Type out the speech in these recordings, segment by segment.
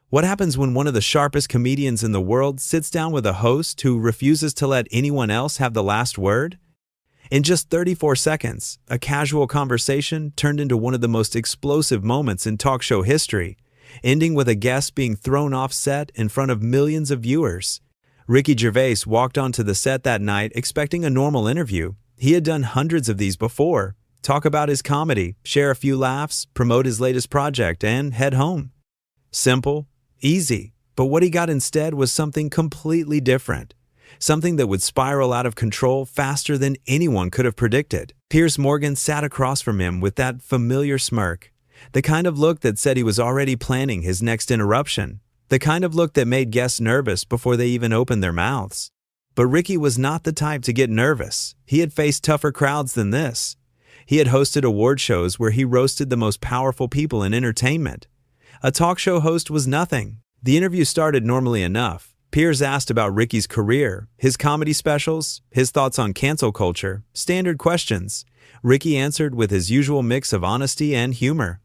What happens when one of the sharpest comedians in the world sits down with a host who refuses to let anyone else have the last word? In just 34 seconds, a casual conversation turned into one of the most explosive moments in talk show history, ending with a guest being thrown off set in front of millions of viewers. Ricky Gervais walked onto the set that night expecting a normal interview. He had done hundreds of these before. Talk about his comedy, share a few laughs, promote his latest project, and head home. Simple, easy, but what he got instead was something completely different. Something that would spiral out of control faster than anyone could have predicted. Piers Morgan sat across from him with that familiar smirk, the kind of look that said he was already planning his next interruption, the kind of look that made guests nervous before they even opened their mouths. But Ricky was not the type to get nervous. He had faced tougher crowds than this. He had hosted award shows where he roasted the most powerful people in entertainment. A talk show host was nothing. The interview started normally enough. Piers asked about Ricky's career, his comedy specials, his thoughts on cancel culture, standard questions. Ricky answered with his usual mix of honesty and humor.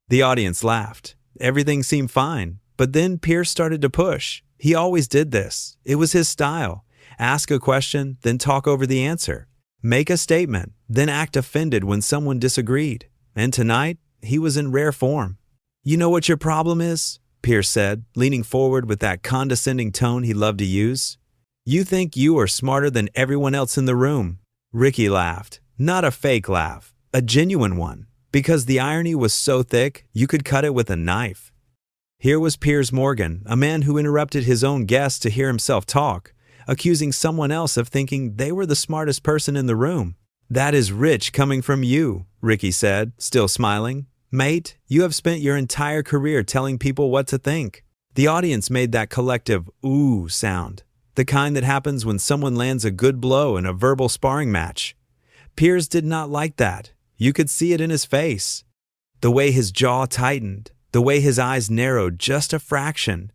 The audience laughed. Everything seemed fine, but then Piers started to push. He always did this. It was his style. Ask a question, then talk over the answer. Make a statement, then act offended when someone disagreed. And tonight, he was in rare form. "You know what your problem is?" Piers said, leaning forward with that condescending tone he loved to use. "You think you are smarter than everyone else in the room." Ricky laughed. Not a fake laugh, a genuine one, because the irony was so thick you could cut it with a knife. Here was Piers Morgan, a man who interrupted his own guests to hear himself talk, accusing someone else of thinking they were the smartest person in the room. "That is rich coming from you," Ricky said, still smiling. "Mate, you have spent your entire career telling people what to think." The audience made that collective ooh sound, the kind that happens when someone lands a good blow in a verbal sparring match. Piers did not like that. You could see it in his face. The way his jaw tightened, the way his eyes narrowed just a fraction.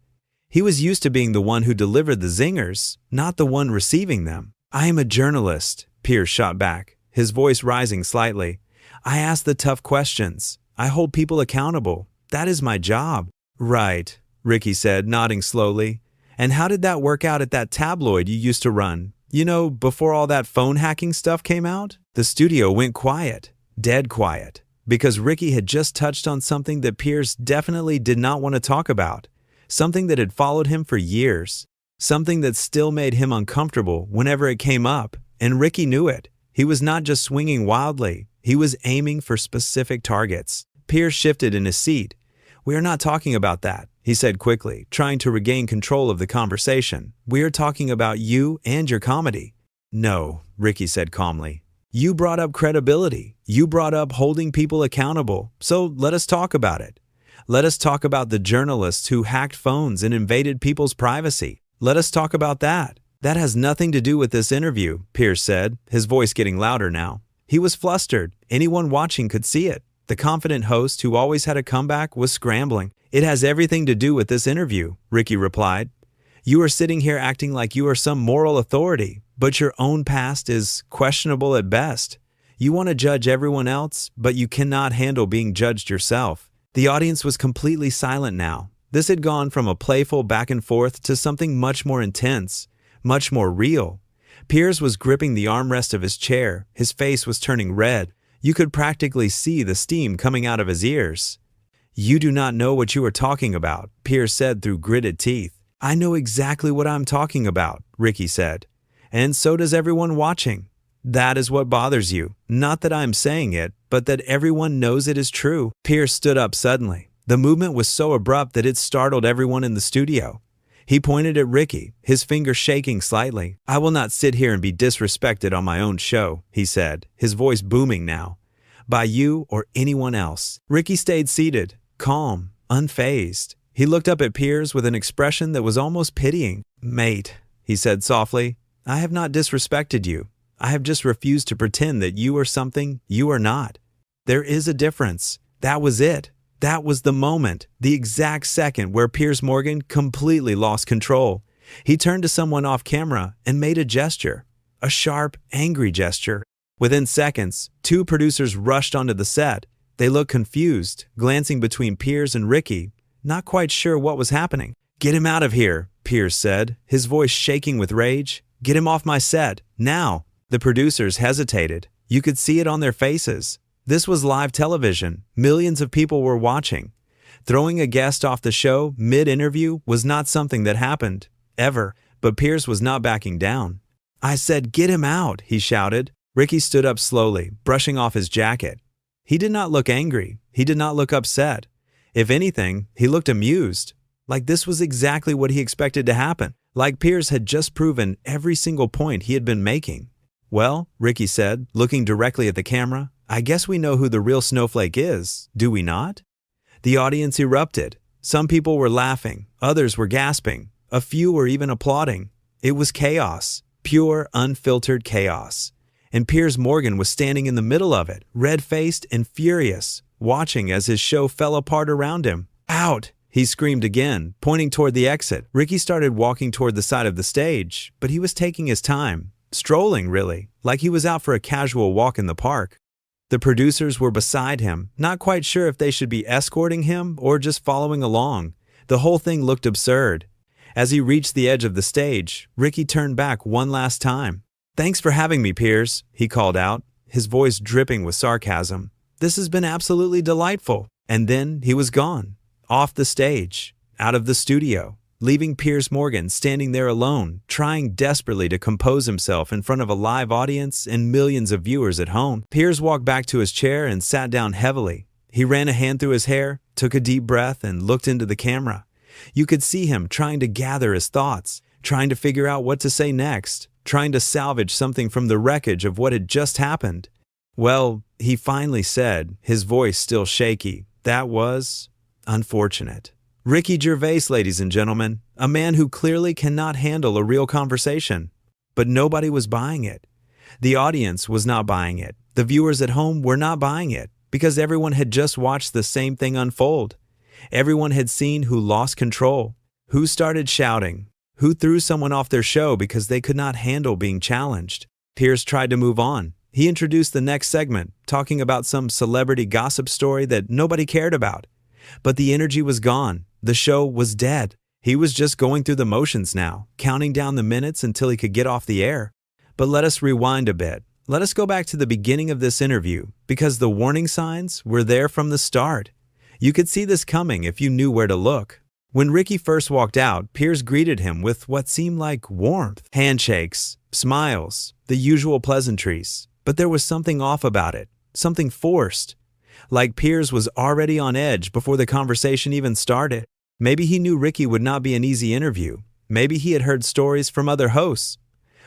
He was used to being the one who delivered the zingers, not the one receiving them. "I am a journalist," Piers shot back, his voice rising slightly. "I ask the tough questions. I hold people accountable. That is my job." "Right," Ricky said, nodding slowly. "And how did that work out at that tabloid you used to run? You know, before all that phone hacking stuff came out?" The studio went quiet, dead quiet, because Ricky had just touched on something that Piers definitely did not want to talk about, something that had followed him for years, something that still made him uncomfortable whenever it came up, and Ricky knew it. He was not just swinging wildly, he was aiming for specific targets. Piers shifted in his seat. "We are not talking about that," he said quickly, trying to regain control of the conversation. "We are talking about you and your comedy." "No," Ricky said calmly. "You brought up credibility. You brought up holding people accountable. So let us talk about it. Let us talk about the journalists who hacked phones and invaded people's privacy. Let us talk about that." "That has nothing to do with this interview," Piers said, his voice getting louder now. He was flustered. Anyone watching could see it. The confident host who always had a comeback was scrambling. "It has everything to do with this interview," Ricky replied. "You are sitting here acting like you are some moral authority, but your own past is questionable at best. You want to judge everyone else, but you cannot handle being judged yourself." The audience was completely silent now. This had gone from a playful back and forth to something much more intense, much more real. Piers was gripping the armrest of his chair. His face was turning red. You could practically see the steam coming out of his ears. "You do not know what you are talking about," Piers said through gritted teeth. "I know exactly what I'm talking about," Ricky said. "And so does everyone watching. That is what bothers you. Not that I'm saying it, but that everyone knows it is true." Piers stood up suddenly. The movement was so abrupt that it startled everyone in the studio. He pointed at Ricky, his finger shaking slightly. "I will not sit here and be disrespected on my own show," he said, his voice booming now, "by you or anyone else." Ricky stayed seated, calm, unfazed. He looked up at Piers with an expression that was almost pitying. "Mate," he said softly, "I have not disrespected you. I have just refused to pretend that you are something you are not. There is a difference." That was it. That was the moment, the exact second where Piers Morgan completely lost control. He turned to someone off camera and made a gesture, a sharp, angry gesture. Within seconds, two producers rushed onto the set. They looked confused, glancing between Piers and Ricky. not quite sure what was happening. "Get him out of here," Piers said, his voice shaking with rage. "Get him off my set, now." The producers hesitated. You could see it on their faces. This was live television. Millions of people were watching. Throwing a guest off the show mid-interview was not something that happened, ever, but Piers was not backing down. "I said, get him out," he shouted. Ricky stood up slowly, brushing off his jacket. He did not look angry. He did not look upset. If anything, he looked amused, like this was exactly what he expected to happen, like Piers had just proven every single point he had been making. "Well," Ricky said, looking directly at the camera, "I guess we know who the real snowflake is, do we not?" The audience erupted. Some people were laughing, others were gasping, a few were even applauding. It was chaos, pure, unfiltered chaos. And Piers Morgan was standing in the middle of it, red-faced and furious, watching as his show fell apart around him. "Out!" he screamed again, pointing toward the exit. Ricky started walking toward the side of the stage, but he was taking his time, strolling really, like he was out for a casual walk in the park. The producers were beside him, not quite sure if they should be escorting him or just following along. The whole thing looked absurd. As he reached the edge of the stage, Ricky turned back one last time. "Thanks for having me, Piers," he called out, his voice dripping with sarcasm. "This has been absolutely delightful." And then he was gone, off the stage, out of the studio, leaving Piers Morgan standing there alone, trying desperately to compose himself in front of a live audience and millions of viewers at home. Piers walked back to his chair and sat down heavily. He ran a hand through his hair, took a deep breath, and looked into the camera. You could see him trying to gather his thoughts, trying to figure out what to say next, trying to salvage something from the wreckage of what had just happened. "Well," he finally said, his voice still shaky, "that was unfortunate." Ricky Gervais, ladies and gentlemen, a man who clearly cannot handle a real conversation. But nobody was buying it. The audience was not buying it. The viewers at home were not buying it, because everyone had just watched the same thing unfold. Everyone had seen who lost control, who started shouting, who threw someone off their show because they could not handle being challenged. Piers tried to move on. He introduced the next segment, talking about some celebrity gossip story that nobody cared about. But the energy was gone. The show was dead. He was just going through the motions now, counting down the minutes until he could get off the air. But let us rewind a bit. Let us go back to the beginning of this interview, because the warning signs were there from the start. You could see this coming if you knew where to look. When Ricky first walked out, Piers greeted him with what seemed like warmth, handshakes, smiles, the usual pleasantries. But there was something off about it, something forced. Like Piers was already on edge before the conversation even started. Maybe he knew Ricky would not be an easy interview. Maybe he had heard stories from other hosts.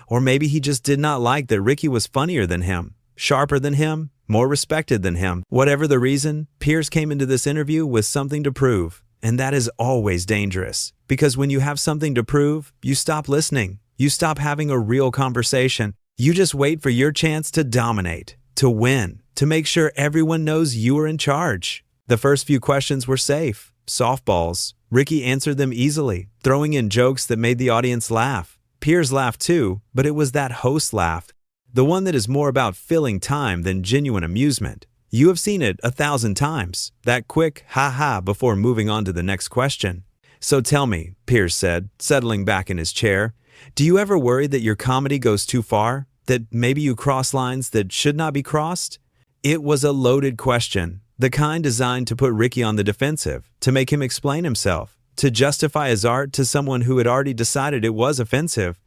Or maybe he just did not like that Ricky was funnier than him, sharper than him, more respected than him. Whatever the reason, Piers came into this interview with something to prove. And that is always dangerous. Because when you have something to prove, you stop listening. You stop having a real conversation. You just wait for your chance to dominate, to win, to make sure everyone knows you are in charge. The first few questions were safe, softballs. Ricky answered them easily, throwing in jokes that made the audience laugh. Piers laughed too, but it was that host laugh, the one that is more about filling time than genuine amusement. You have seen it 1,000 times, that quick ha-ha before moving on to the next question. "So tell me," Piers said, settling back in his chair, "do you ever worry that your comedy goes too far? That maybe you cross lines that should not be crossed?" It was a loaded question, the kind designed to put Ricky on the defensive, to make him explain himself, to justify his art to someone who had already decided it was offensive.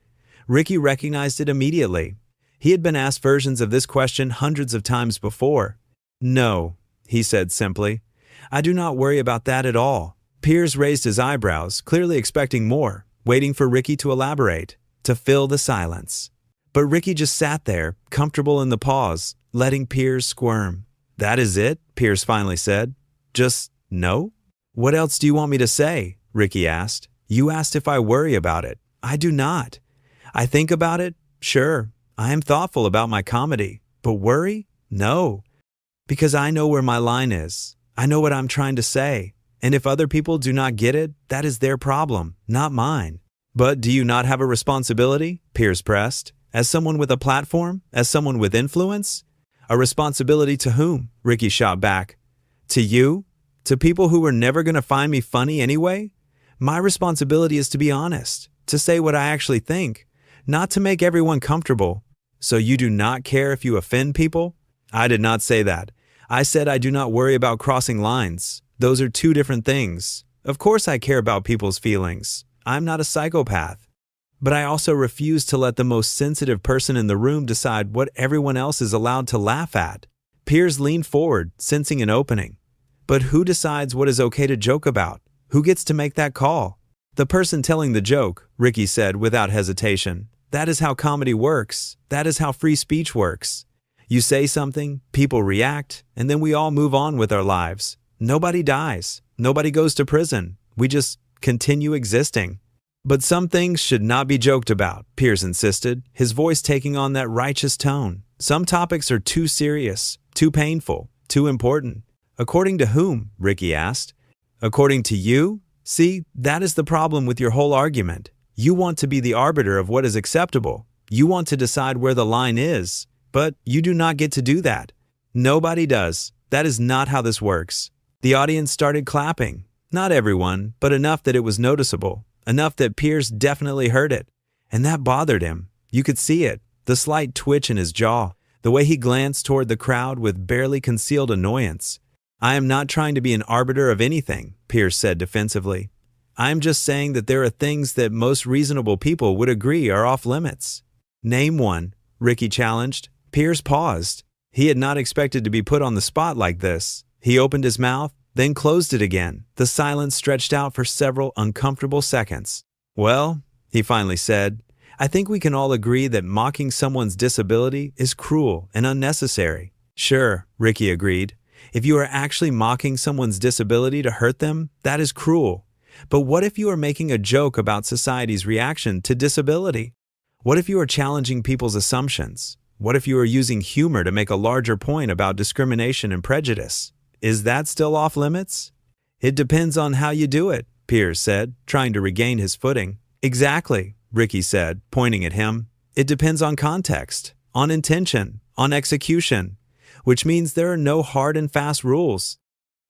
Ricky recognized it immediately. He had been asked versions of this question hundreds of times before. "No," he said simply. "I do not worry about that at all." Piers raised his eyebrows, clearly expecting more, waiting for Ricky to elaborate, to fill the silence. But Ricky just sat there, comfortable in the pause, letting Piers squirm. "That is it?" Piers finally said. "Just no?" "What else do you want me to say?" Ricky asked. "You asked if I worry about it. I do not. I think about it? Sure. I am thoughtful about my comedy. But worry? No. Because I know where my line is. I know what I'm trying to say. And if other people do not get it, that is their problem, not mine." "But do you not have a responsibility?" Piers pressed. "As someone with a platform? As someone with influence?" "A responsibility to whom?" Ricky shot back. "To you? To people who were never going to find me funny anyway? My responsibility is to be honest, to say what I actually think, not to make everyone comfortable. So you do not care if you offend people? I did not say that. I said I do not worry about crossing lines. Those are two different things. Of course I care about people's feelings. I'm not a psychopath. But I also refuse to let the most sensitive person in the room decide what everyone else is allowed to laugh at. Piers leaned forward, sensing an opening. But who decides what is okay to joke about? Who gets to make that call? The person telling the joke, Ricky said without hesitation. That is how comedy works. That is how free speech works. You say something, people react, and then we all move on with our lives. Nobody dies. Nobody goes to prison. We just continue existing. But some things should not be joked about, Piers insisted, his voice taking on that righteous tone. Some topics are too serious, too painful, too important. According to whom? Ricky asked. According to you? See, that is the problem with your whole argument. You want to be the arbiter of what is acceptable. You want to decide where the line is, but you do not get to do that. Nobody does. That is not how this works. The audience started clapping. Not everyone, but enough that it was noticeable. Enough that Piers definitely heard it. And that bothered him. You could see it, the slight twitch in his jaw, the way he glanced toward the crowd with barely concealed annoyance. I am not trying to be an arbiter of anything, Piers said defensively. I am just saying that there are things that most reasonable people would agree are off limits. Name one, Ricky challenged. Piers paused. He had not expected to be put on the spot like this. He opened his mouth, then closed it again. The silence stretched out for several uncomfortable seconds. Well, he finally said, I think we can all agree that mocking someone's disability is cruel and unnecessary. Sure, Ricky agreed. If you are actually mocking someone's disability to hurt them, that is cruel. But what if you are making a joke about society's reaction to disability? What if you are challenging people's assumptions? What if you are using humor to make a larger point about discrimination and prejudice? Is that still off limits? It depends on how you do it, Piers said, trying to regain his footing. Exactly, Ricky said, pointing at him. It depends on context, on intention, on execution, which means there are no hard and fast rules,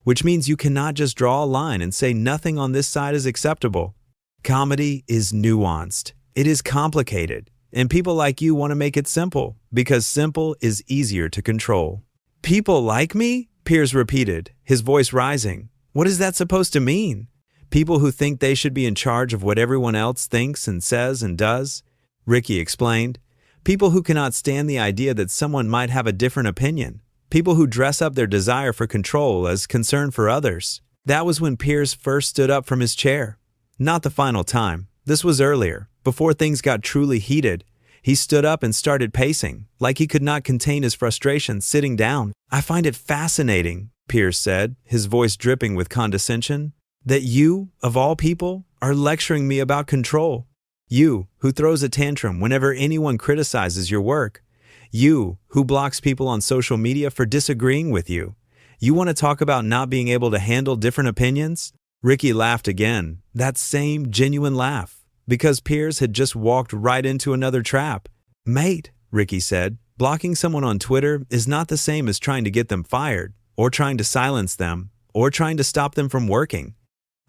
which means you cannot just draw a line and say nothing on this side is acceptable. Comedy is nuanced. It is complicated, and people like you want to make it simple because simple is easier to control. People like me? Piers repeated, his voice rising. What is that supposed to mean? People who think they should be in charge of what everyone else thinks and says and does? Ricky explained. People who cannot stand the idea that someone might have a different opinion. People who dress up their desire for control as concern for others. That was when Piers first stood up from his chair. Not the final time. This was earlier, before things got truly heated. He stood up and started pacing, like he could not contain his frustration sitting down. I find it fascinating, Piers said, his voice dripping with condescension, that you, of all people, are lecturing me about control. You, who throws a tantrum whenever anyone criticizes your work. You, who blocks people on social media for disagreeing with you. You want to talk about not being able to handle different opinions? Ricky laughed again, that same genuine laugh. Because Piers had just walked right into another trap. Mate, Ricky said, blocking someone on Twitter is not the same as trying to get them fired, or trying to silence them, or trying to stop them from working.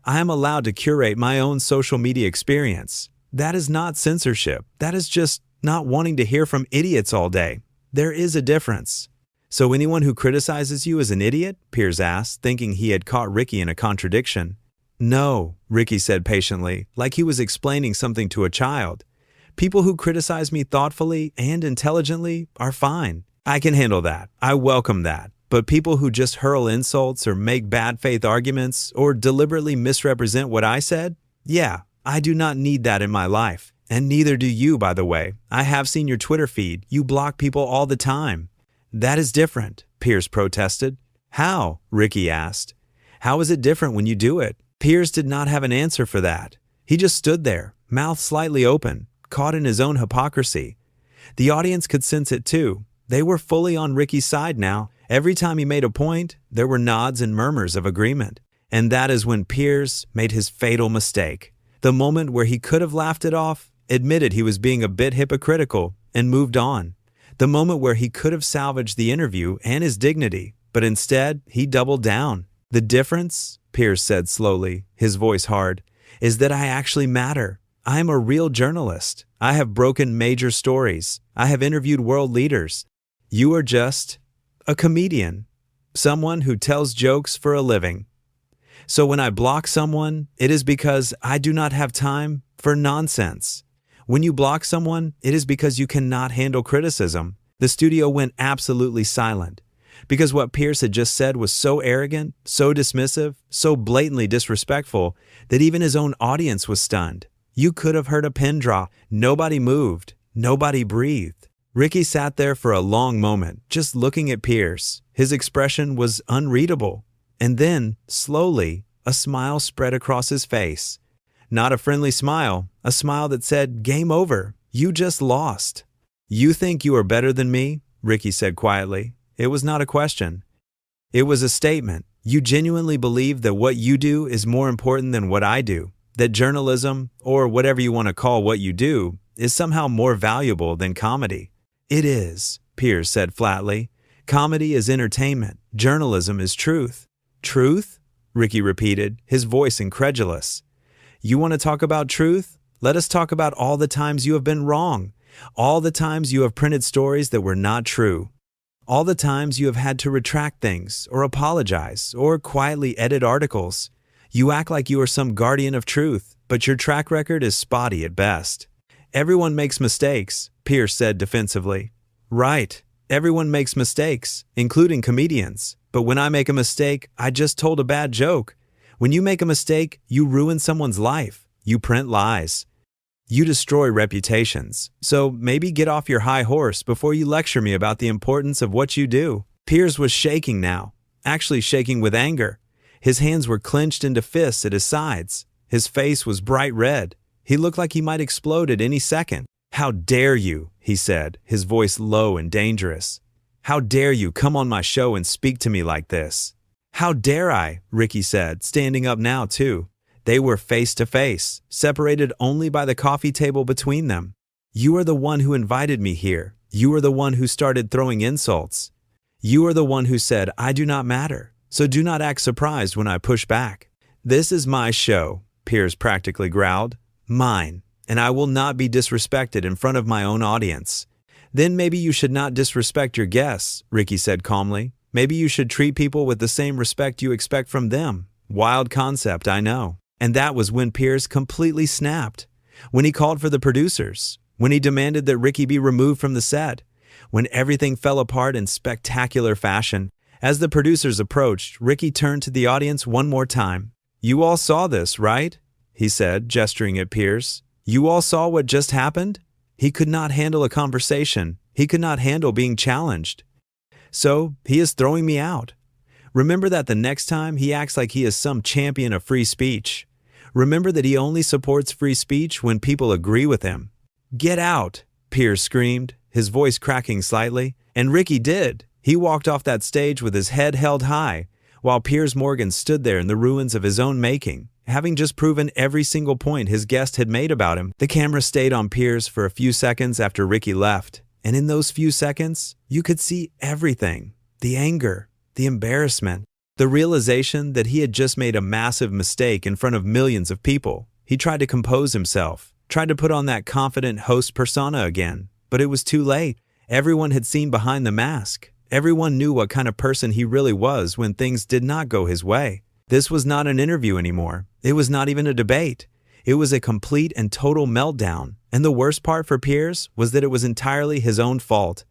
I am allowed to curate my own social media experience. That is not censorship. That is just not wanting to hear from idiots all day. There is a difference. So anyone who criticizes you is an idiot? Piers asked, thinking he had caught Ricky in a contradiction. No, Ricky said patiently, like he was explaining something to a child. People who criticize me thoughtfully and intelligently are fine. I can handle that. I welcome that. But people who just hurl insults or make bad faith arguments or deliberately misrepresent what I said? Yeah, I do not need that in my life. And neither do you, by the way. I have seen your Twitter feed. You block people all the time. That is different, Piers protested. How? Ricky asked. How is it different when you do it? Piers did not have an answer for that. He just stood there, mouth slightly open, caught in his own hypocrisy. The audience could sense it too. They were fully on Ricky's side now. Every time he made a point, there were nods and murmurs of agreement. And that is when Piers made his fatal mistake. The moment where he could have laughed it off, admitted he was being a bit hypocritical, and moved on. The moment where he could have salvaged the interview and his dignity, but instead, he doubled down. The difference, Piers said slowly, his voice hard, is that I actually matter. I am a real journalist. I have broken major stories. I have interviewed world leaders. You are just a comedian, someone who tells jokes for a living. So when I block someone, it is because I do not have time for nonsense. When you block someone, it is because you cannot handle criticism. The studio went absolutely silent, because what Piers had just said was so arrogant, so dismissive, so blatantly disrespectful that even his own audience was stunned. You could have heard a pin drop. Nobody moved. Nobody breathed. Ricky sat there for a long moment, just looking at Piers. His expression was unreadable. And then, slowly, a smile spread across his face. Not a friendly smile, a smile that said, "Game over. You just lost." "You think you are better than me?" Ricky said quietly. It was not a question. It was a statement. You genuinely believe that what you do is more important than what I do, that journalism, or whatever you want to call what you do, is somehow more valuable than comedy. "It is," Piers said flatly. "Comedy is entertainment. Journalism is truth." "Truth?" Ricky repeated, his voice incredulous. "You want to talk about truth? Let us talk about all the times you have been wrong, all the times you have printed stories that were not true, all the times you have had to retract things, or apologize, or quietly edit articles. You act like you are some guardian of truth, but your track record is spotty at best." "Everyone makes mistakes," Piers said defensively. "Right. Everyone makes mistakes, including comedians. But when I make a mistake, I just told a bad joke. When you make a mistake, you ruin someone's life. You print lies. You destroy reputations. So maybe get off your high horse before you lecture me about the importance of what you do." Piers was shaking now, actually shaking with anger. His hands were clenched into fists at his sides. His face was bright red. He looked like he might explode at any second. "How dare you," he said, his voice low and dangerous. "How dare you come on my show and speak to me like this?" "How dare I?" Ricky said, standing up now too. They were face to face, separated only by the coffee table between them. "You are the one who invited me here. You are the one who started throwing insults. You are the one who said I do not matter, so do not act surprised when I push back." "This is my show," Piers practically growled. "Mine, and I will not be disrespected in front of my own audience." "Then maybe you should not disrespect your guests," Ricky said calmly. "Maybe you should treat people with the same respect you expect from them." Wild concept, I know. And that was when Piers completely snapped. When he called for the producers. When he demanded that Ricky be removed from the set. When everything fell apart in spectacular fashion. As the producers approached, Ricky turned to the audience one more time. "You all saw this, right?" he said, gesturing at Piers. "You all saw what just happened?" He could not handle a conversation. He could not handle being challenged. "So, he is throwing me out. Remember that the next time he acts like he is some champion of free speech. Remember that he only supports free speech when people agree with him." "Get out," Piers screamed, his voice cracking slightly. And Ricky did. He walked off that stage with his head held high, while Piers Morgan stood there in the ruins of his own making, having just proven every single point his guest had made about him. The camera stayed on Piers for a few seconds after Ricky left, and in those few seconds, you could see everything. The anger, the embarrassment, the realization that he had just made a massive mistake in front of millions of people. He tried to compose himself, tried to put on that confident host persona again, but it was too late. Everyone had seen behind the mask. Everyone knew what kind of person he really was when things did not go his way. This was not an interview anymore. It was not even a debate. It was a complete and total meltdown. And the worst part for Piers was that it was entirely his own fault.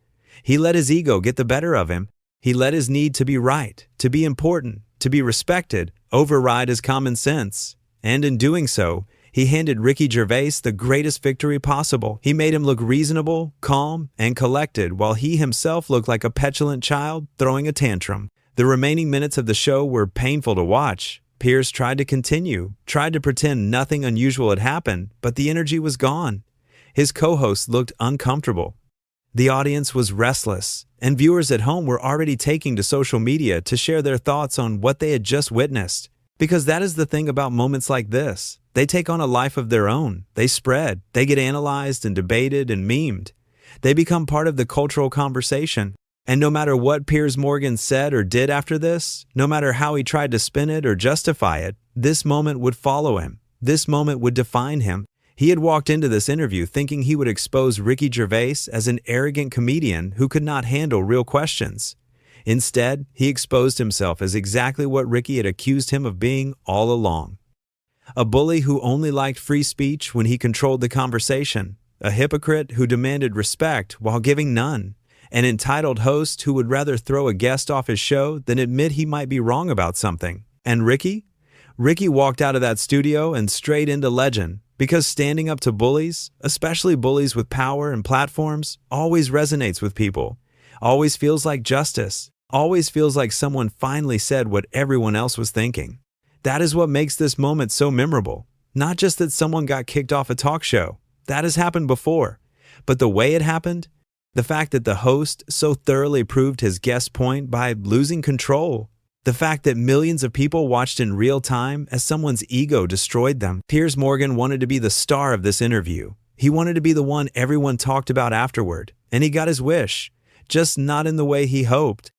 He let his ego get the better of him. He let his need to be right, to be important, to be respected, override his common sense. And in doing so, he handed Ricky Gervais the greatest victory possible. He made him look reasonable, calm, and collected, while he himself looked like a petulant child throwing a tantrum. The remaining minutes of the show were painful to watch. Piers tried to continue, tried to pretend nothing unusual had happened, but the energy was gone. His co-host looked uncomfortable. The audience was restless, and viewers at home were already taking to social media to share their thoughts on what they had just witnessed. Because that is the thing about moments like this. They take on a life of their own. They spread. They get analyzed and debated and memed. They become part of the cultural conversation. And no matter what Piers Morgan said or did after this, no matter how he tried to spin it or justify it, this moment would follow him. This moment would define him. He had walked into this interview thinking he would expose Ricky Gervais as an arrogant comedian who could not handle real questions. Instead, he exposed himself as exactly what Ricky had accused him of being all along. A bully who only liked free speech when he controlled the conversation. A hypocrite who demanded respect while giving none. An entitled host who would rather throw a guest off his show than admit he might be wrong about something. And Ricky? Ricky walked out of that studio and straight into legend, because standing up to bullies, especially bullies with power and platforms, always resonates with people. Always feels like justice. Always feels like someone finally said what everyone else was thinking. That is what makes this moment so memorable. Not just that someone got kicked off a talk show. That has happened before. But the way it happened, the fact that the host so thoroughly proved his guest's point by losing control. The fact that millions of people watched in real time as someone's ego destroyed them. Piers Morgan wanted to be the star of this interview. He wanted to be the one everyone talked about afterward. And he got his wish. Just not in the way he hoped.